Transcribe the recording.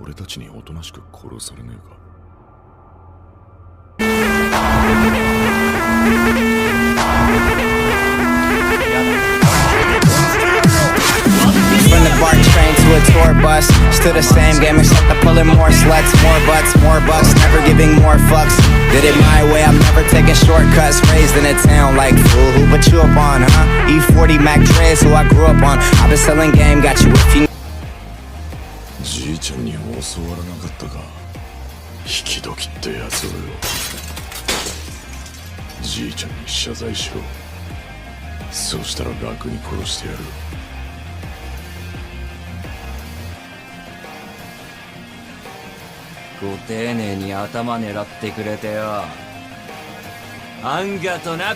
俺たちにおとなしく殺されねえか。From the BART train to a tour bus, still the same game except I'm pulling more sluts, more butts, more bucks, never giving more fucks. Did it my way, I'm never taking shortcuts. Raised in a town like fool, who put you up on, huh? E40 Mac Dre's who I grew up on. I've been selling game, got you if you. じいちゃんに教わらなかったか、引き時ってやつをよ。じいちゃんに謝罪しろ。そうしたら楽に殺してやる。ご丁寧に頭狙ってくれてよ。あんがとな。